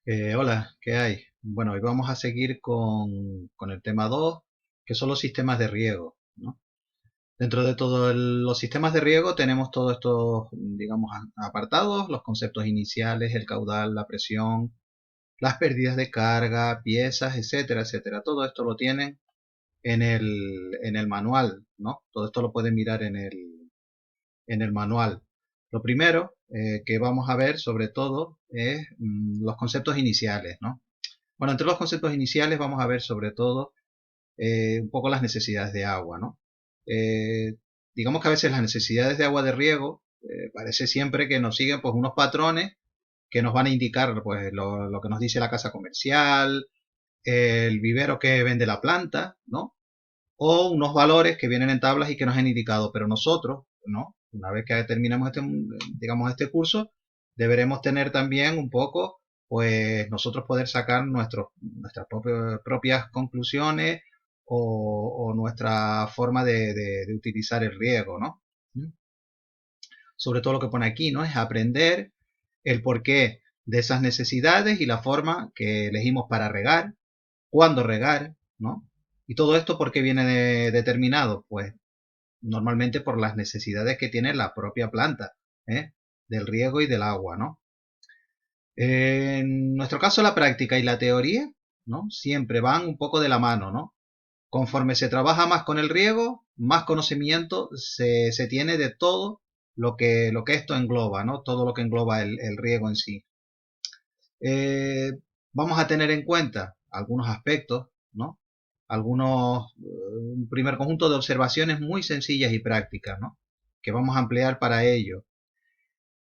Hola, ¿qué hay? Bueno, hoy vamos a seguir con el tema 2, que son los sistemas de riego, ¿no? Dentro de todos los sistemas de riego tenemos todos estos, digamos, apartados, los conceptos iniciales, el caudal, la presión, las pérdidas de carga, piezas, etcétera, etcétera. Todo esto lo tienen en el manual, ¿no? Todo esto lo pueden mirar en el manual. Lo primero que vamos a ver, sobre todo, es los conceptos iniciales, ¿no? Bueno, entre los conceptos iniciales vamos a ver sobre todo un poco las necesidades de agua, ¿no? Eh, digamos que a veces las necesidades de agua de riego parece siempre que nos siguen pues unos patrones que nos van a indicar pues lo que nos dice la casa comercial, el vivero que vende la planta, ¿no? O unos valores que vienen en tablas y que nos han indicado, pero nosotros, ¿no? Una vez que terminemos digamos, este curso, deberemos tener también un poco, pues nosotros poder sacar nuestras propias conclusiones o nuestra forma de utilizar el riego, ¿no? ¿Mm? Sobre todo lo que pone aquí, ¿no? Es aprender el porqué de esas necesidades y la forma que elegimos para regar, cuándo regar, ¿no? Y todo esto, ¿por qué viene determinado? Pues normalmente por las necesidades que tiene la propia planta, ¿eh? Del riego y del agua, ¿no? En nuestro caso, la práctica y la teoría, ¿no? Siempre van un poco de la mano, ¿no? Conforme se trabaja más con el riego, más conocimiento se tiene de todo lo que esto engloba, ¿no? Todo lo que engloba el riego en sí. Eh, Vamos a tener en cuenta algunos aspectos, ¿no? Un primer conjunto de observaciones muy sencillas y prácticas, ¿no? Que vamos a emplear para ello.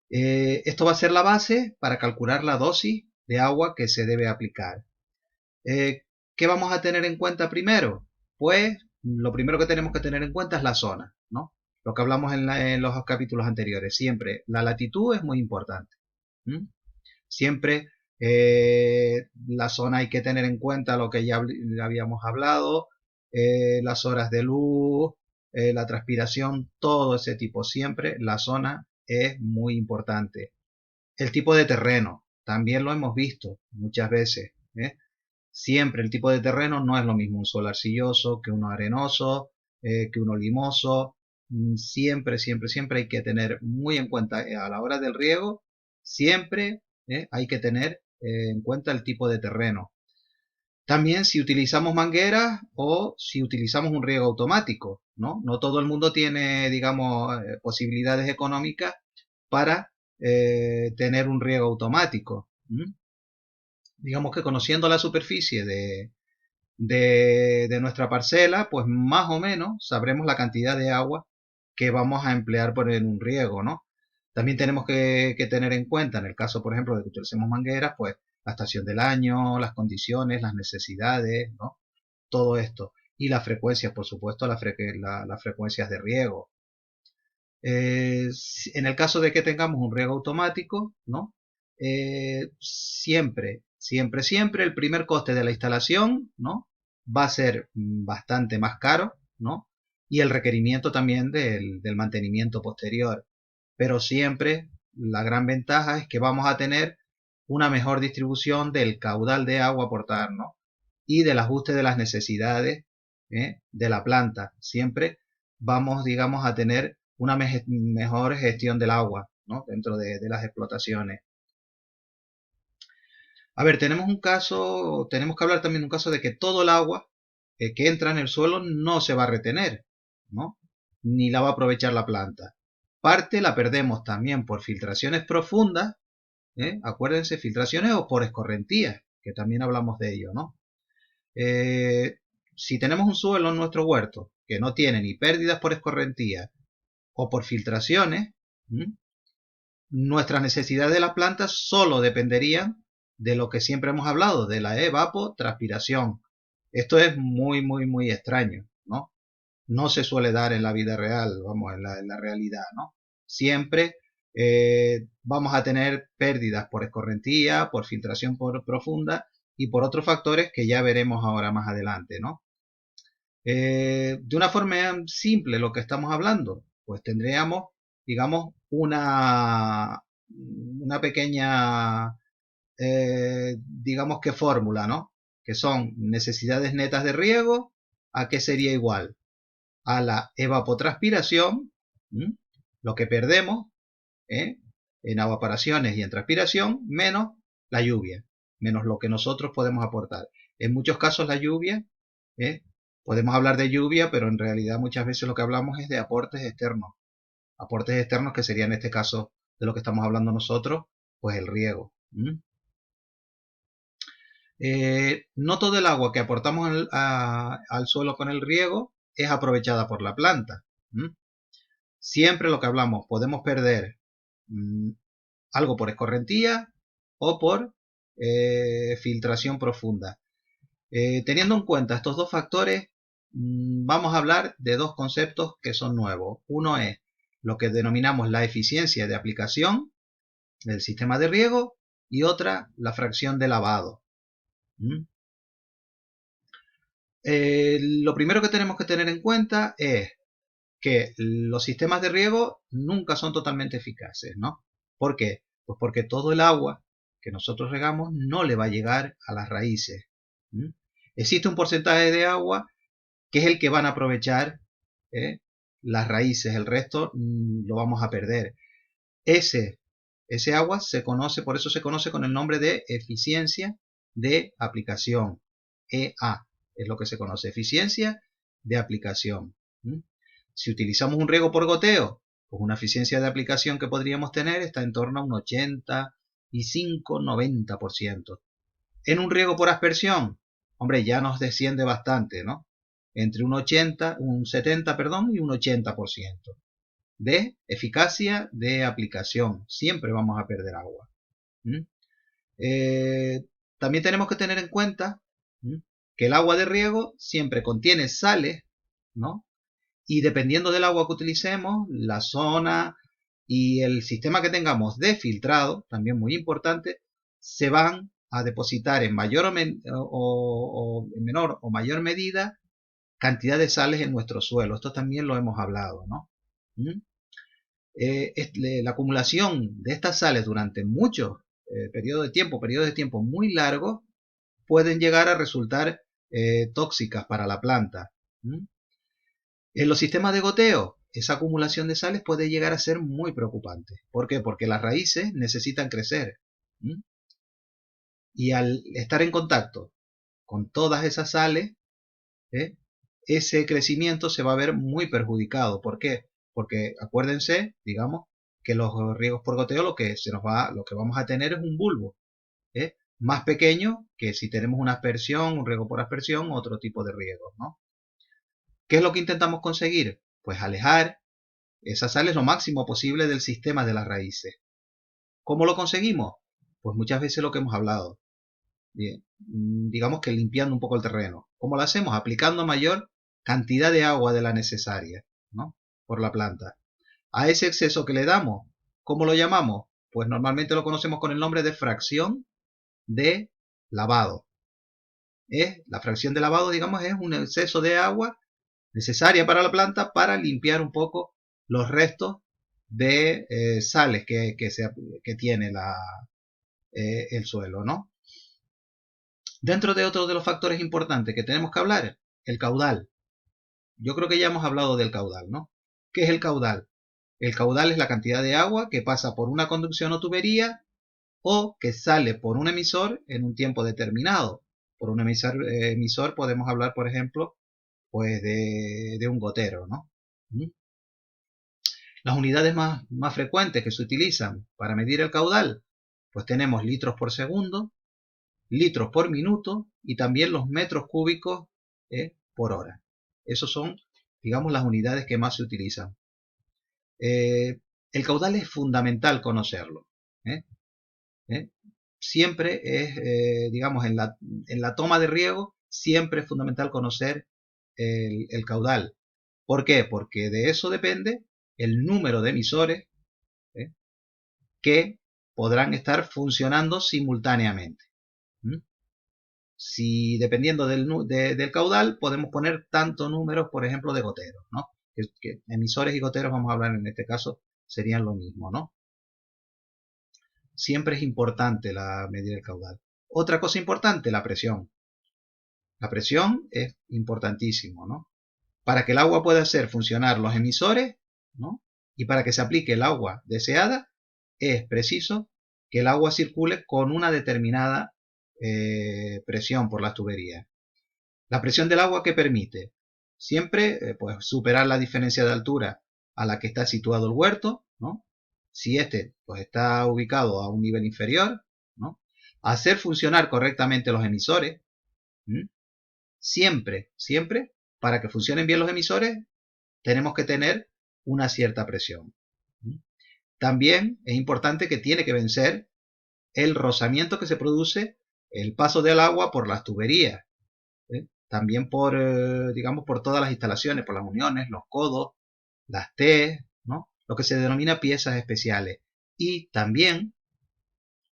Esto va a ser la base para calcular la dosis de agua que se debe aplicar. Eh, ¿Qué vamos a tener en cuenta primero? Pues lo primero que tenemos que tener en cuenta es la zona, ¿no? Lo que hablamos en los capítulos anteriores. Siempre la latitud es muy importante. ¿Mm? Siempre la zona hay que tener en cuenta lo que ya habíamos hablado, las horas de luz, la transpiración, todo ese tipo. Siempre la zona es muy importante. El tipo de terreno, también lo hemos visto muchas veces. Siempre el tipo de terreno no es lo mismo un suelo arcilloso que uno arenoso, que uno limoso. Siempre, siempre, siempre hay que tener muy en cuenta a la hora del riego, siempre hay que tener en cuenta el tipo de terreno. También si utilizamos mangueras o si utilizamos un riego automático, ¿no? No todo el mundo tiene, digamos, posibilidades económicas para tener un riego automático. Digamos que conociendo la superficie de nuestra parcela, pues más o menos sabremos la cantidad de agua que vamos a emplear en un riego, ¿no? También tenemos que tener en cuenta, en el caso, por ejemplo, de que utilicemos mangueras, pues la estación del año, las condiciones, las necesidades, ¿no? Todo esto. Y las frecuencias, por supuesto, las frecuencias de riego. En el caso de que tengamos un riego automático, ¿no? Siempre, siempre, siempre el primer coste de la instalación, ¿no? Va a ser bastante más caro, ¿no? Y el requerimiento también del mantenimiento posterior. Pero siempre la gran ventaja es que vamos a tener una mejor distribución del caudal de agua a aportar, ¿no? Y del ajuste de las necesidades de la planta. Siempre vamos, digamos, a tener una mejor gestión del agua, ¿no? Dentro de las explotaciones. A ver, tenemos que hablar también de un caso de que todo el agua que entra en el suelo no se va a retener, ¿no? Ni la va a aprovechar la planta. Parte la perdemos también por filtraciones profundas, acuérdense, filtraciones o por escorrentías, que también hablamos de ello, ¿no? Si tenemos un suelo en nuestro huerto que no tiene ni pérdidas por escorrentía o por filtraciones, nuestras necesidades de las plantas solo dependerían de lo que siempre hemos hablado, de la evapotranspiración. Esto es muy, muy, muy extraño, ¿no? No se suele dar en la vida real, vamos, en la realidad, ¿no? Siempre vamos a tener pérdidas por escorrentía, por filtración profunda y por otros factores que ya veremos ahora más adelante, ¿no? De una forma simple, lo que estamos hablando, pues tendríamos, digamos, una pequeña digamos que fórmula, ¿no? Que son necesidades netas de riego, ¿a qué sería igual? A la evapotranspiración, lo que perdemos en evaporaciones y en transpiración, menos la lluvia, menos lo que nosotros podemos aportar. En muchos casos la lluvia, podemos hablar de lluvia, pero en realidad muchas veces lo que hablamos es de aportes externos que sería en este caso de lo que estamos hablando nosotros, pues el riego. No todo el agua que aportamos al suelo con el riego es aprovechada por la planta. Siempre lo que hablamos, podemos perder algo por escorrentía o por filtración profunda. Teniendo en cuenta estos dos factores, vamos a hablar de dos conceptos que son nuevos. Uno es lo que denominamos la eficiencia de aplicación del sistema de riego y otra la fracción de lavado. Lo primero que tenemos que tener en cuenta es que los sistemas de riego nunca son totalmente eficaces, ¿no? ¿Por qué? Pues porque todo el agua que nosotros regamos no le va a llegar a las raíces. Existe un porcentaje de agua que es el que van a aprovechar las raíces, el resto lo vamos a perder. Ese agua se conoce, por eso se conoce con el nombre de eficiencia de aplicación. EA es lo que se conoce, eficiencia de aplicación. Si utilizamos un riego por goteo, pues una eficiencia de aplicación que podríamos tener está en torno a un 85-90%. En un riego por aspersión, hombre, ya nos desciende bastante, ¿no? Entre un 70, y un 80% de eficacia de aplicación. Siempre vamos a perder agua. También tenemos que tener en cuenta que el agua de riego siempre contiene sales, ¿no? Y dependiendo del agua que utilicemos, la zona y el sistema que tengamos de filtrado, también muy importante, se van a depositar en mayor o menor o mayor medida cantidad de sales en nuestro suelo. Esto también lo hemos hablado, ¿no? La acumulación de estas sales durante muchos periodos de tiempo muy largos, pueden llegar a resultar tóxicas para la planta. En los sistemas de goteo, esa acumulación de sales puede llegar a ser muy preocupante. ¿Por qué? Porque las raíces necesitan crecer. Y al estar en contacto con todas esas sales, ese crecimiento se va a ver muy perjudicado. ¿Por qué? Porque acuérdense, digamos, que los riegos por goteo lo que vamos a tener es un bulbo más pequeño que si tenemos una aspersión, un riego por aspersión, otro tipo de riego, ¿no? ¿Qué es lo que intentamos conseguir? Pues alejar esas sales lo máximo posible del sistema de las raíces. ¿Cómo lo conseguimos? Pues muchas veces lo que hemos hablado. Bien, digamos que limpiando un poco el terreno. ¿Cómo lo hacemos? Aplicando mayor cantidad de agua de la necesaria, ¿no? Por la planta. A ese exceso que le damos, ¿cómo lo llamamos? Pues normalmente lo conocemos con el nombre de fracción de lavado. La fracción de lavado, digamos, es un exceso de agua necesaria para la planta para limpiar un poco los restos de sales que tiene el suelo, ¿no? Dentro de otro de los factores importantes que tenemos que hablar, el caudal. Yo creo que ya hemos hablado del caudal, ¿no? ¿Qué es el caudal? El caudal es la cantidad de agua que pasa por una conducción o tubería o que sale por un emisor en un tiempo determinado. Por un emisor podemos hablar, por ejemplo, pues de un gotero, ¿no? Las unidades más frecuentes que se utilizan para medir el caudal, pues tenemos litros por segundo, litros por minuto y también los metros cúbicos por hora. Esos son, digamos, las unidades que más se utilizan. El caudal es fundamental conocerlo. Siempre es, digamos, en la toma de riego, siempre es fundamental conocer el caudal. ¿Por qué? Porque de eso depende el número de emisores que podrán estar funcionando simultáneamente. Si dependiendo del caudal podemos poner tantos números, por ejemplo, de goteros, ¿no? Que emisores y goteros, vamos a hablar en este caso, serían lo mismo, ¿no? siempre es importante la medida del caudal. Otra cosa importante, la presión. La presión es importantísimo, ¿no? Para que el agua pueda hacer funcionar los emisores, ¿no? Y para que se aplique el agua deseada, es preciso que el agua circule con una determinada presión por las tuberías. La presión del agua que permite siempre pues superar la diferencia de altura a la que está situado el huerto, ¿no? Si este pues está ubicado a un nivel inferior, ¿no? Hacer funcionar correctamente los emisores. Siempre, siempre, para que funcionen bien los emisores, tenemos que tener una cierta presión. También es importante que tiene que vencer el rozamiento que se produce el paso del agua por las tuberías. También por, digamos, por todas las instalaciones, por las uniones, los codos, las T, ¿no? Lo que se denomina piezas especiales. Y también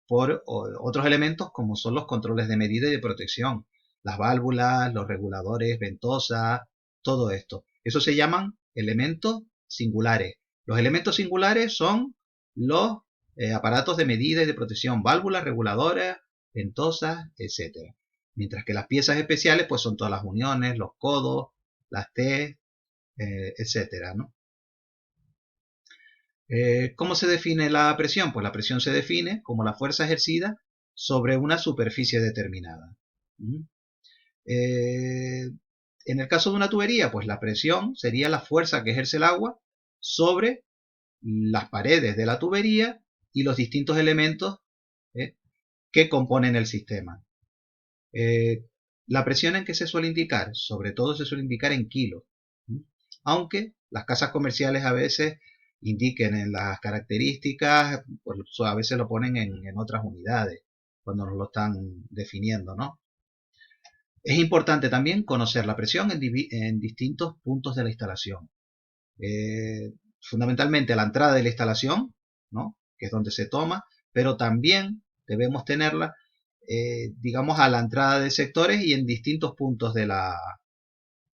por otros elementos como son los controles de medida y de protección, las válvulas, los reguladores, ventosas, todo esto. Eso se llaman elementos singulares. Los elementos singulares son los aparatos de medida y de protección, válvulas, reguladores, ventosas, etc. Mientras que las piezas especiales pues son todas las uniones, los codos, las T, etc., ¿no? ¿Cómo se define la presión? Pues la presión se define como la fuerza ejercida sobre una superficie determinada. En el caso de una tubería, pues la presión sería la fuerza que ejerce el agua sobre las paredes de la tubería y los distintos elementos que componen el sistema. La presión en que se suele indicar, sobre todo se suele indicar en kilos, aunque las casas comerciales a veces indiquen en las características, pues a veces lo ponen en otras unidades cuando nos lo están definiendo, ¿no? Es importante también conocer la presión en distintos puntos de la instalación. Fundamentalmente a la entrada de la instalación, ¿no? Que es donde se toma, pero también debemos tenerla, digamos, a la entrada de sectores y en distintos puntos de la,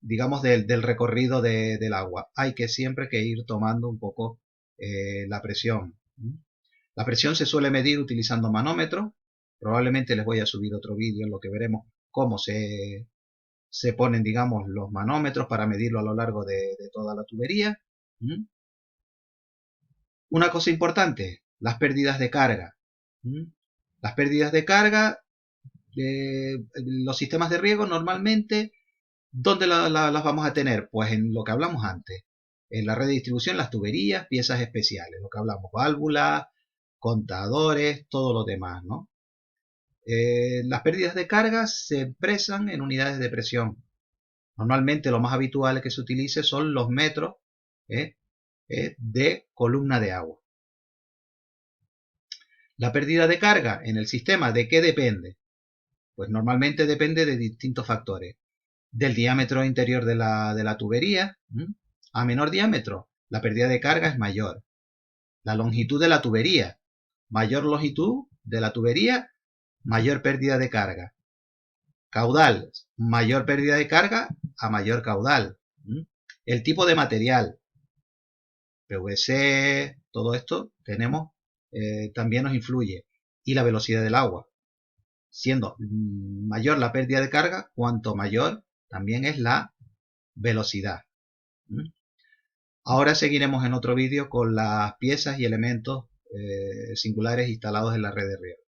digamos, del recorrido del agua. Hay que siempre que ir tomando un poco la presión. La presión se suele medir utilizando manómetros. Probablemente les voy a subir otro vídeo en lo que veremos cómo se ponen, digamos, los manómetros para medirlo a lo largo de toda la tubería. Una cosa importante, las pérdidas de carga. Las pérdidas de carga, los sistemas de riego normalmente, ¿dónde las vamos a tener? Pues en lo que hablamos antes. En la red de distribución, las tuberías, piezas especiales, lo que hablamos, válvulas, contadores, todo lo demás, ¿no? Las pérdidas de carga se expresan en unidades de presión. Normalmente lo más habitual que se utilice son los metros de columna de agua. La pérdida de carga en el sistema, ¿de qué depende? Pues normalmente depende de distintos factores. Del diámetro interior de la tubería. A menor diámetro, la pérdida de carga es mayor. La longitud de la tubería. Mayor longitud de la tubería, mayor pérdida de carga. Caudal, mayor pérdida de carga a mayor caudal. El tipo de material, PVC, todo esto tenemos, también nos influye. Y la velocidad del agua. Siendo mayor la pérdida de carga, cuanto mayor también es la velocidad. Ahora seguiremos en otro vídeo con las piezas y elementos singulares instalados en la red de riego.